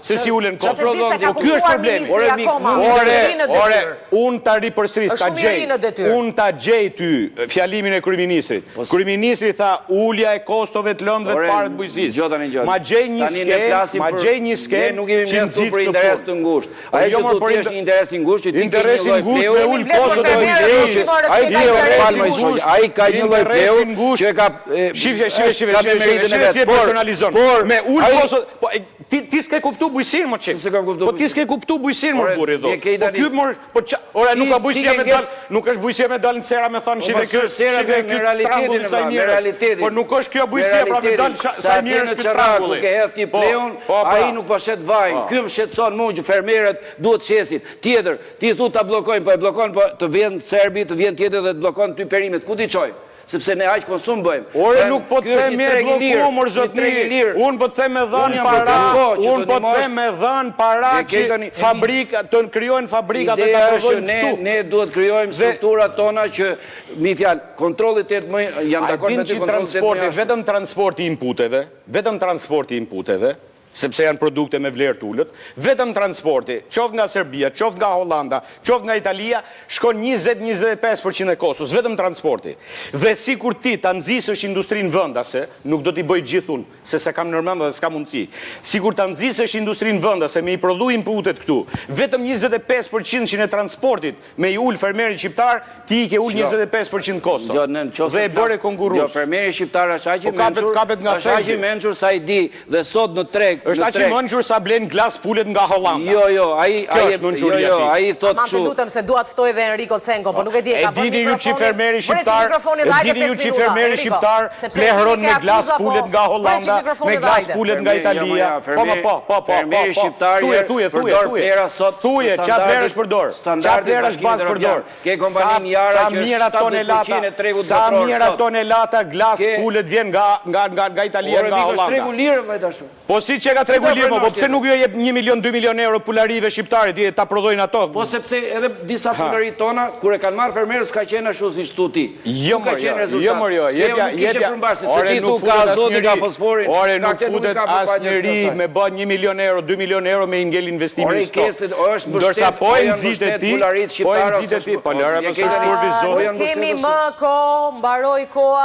Se si ulen kohë. Ky është problemi. Ore, unë ta ripërsëris, unë ta gjej ty fjalimin e kryeministrit. Kryeministri tha ulja e kostove të lëndëve të parë të bujqësisë. Ma gjej një skem, nuk jemi mjaftu për interes të ngushtë. Ajo që tu t'jesh një interes të ngushtë, që ti ke një lloj pleu, me ul kostove të bujqësisë. Ai ka një lloj pleu që ka shifje si e personalizon. Me ul kostove, ti s'ke kuptu bujqësinë më çik. Po ti s'ke kuptu bujqësinë më burri do. Ora nuk ka bujqësia me dal, nuk është bujqësia me dal në sera me thon shive ky me realitetin. Po nuk është kjo bujqësia pra me dal sa mirë është ky trangull. Nuk e hedh ti pleun, ai nuk po shet vajin. Ky më shqetëson mua që fermerët duhet shesin. Tjetër, ti thu ta bllokojnë, po e bllokon, po të vjen serbi, të vjen tjetër dhe të bllokon ty perimet. Ku ti çoj? Sepse ne aq konsum bëjmë. Ore nuk po të them me blloku mor zotni. Un po të them me dhën para. Un po të them me dhën para që fabrika të krijojnë fabrikat dhe ta prodhojnë këtu. Ne duhet krijojmë strukturat tona që mi fjalë kontrolli të më jam dakord me transporti, vetëm transporti inputeve, sepse janë produkte me vlerë të ulët, vetëm transporti, qoftë nga Serbia, qoftë nga Holanda, qoftë nga Italia, shkon 20-25% e kostos, vetëm transporti. Dhe si kur ti ta nxisësh industrinë vendase, nuk do t'i bëj gjithë unë, se se kam nërmend dhe s'ka mundësi. Si kur ta nxisësh industrinë vendase me i prodhu inputet këtu, vetëm 25% që në transportit me i ul fermeri shqiptar, ti i ke ul 25% kosto. Dhe e bëre konkurrus. Jo, fermeri shqiptar është aq i mençur sa i di dhe sot në treg është aq i mençur sa blen glas pulet nga Hollanda. Jo, ai thot kështu. Ama lutem se dua të ftoj edhe Enrico Cenko, po nuk e di e ka vënë. E dini ju që fermeri shqiptar, plehron me glas pulet nga Hollanda, me glas pulet nga Italia. Po. Fermeri shqiptar përdor plera sot. Thuje, çfarë plerash përdor? Çfarë plerash baz përdor? Ke kompaninë Yara që është 70% e tregut sa mira tonelata glas pulet vjen nga Italia, nga Hollanda. Tregu lirë më dashur. Po si që ka tregu lirë, po pse nuk jo jep 1 milion, 2 milion euro pularive shqiptarit, ta prodhojnë ato? Po sepse edhe disa pularit tona, kur e kanë marrë fermerës, s'ka qenë ashtu si shtu ti. Jo mërë jo, ore nuk futet asnjëri me bën 1 milion euro, 2 milion euro me ingel investimin në stok. Ndërsa po e nxite ti, po lëra me së shpërvizohet. Kemi më kohë, mbaroj koha.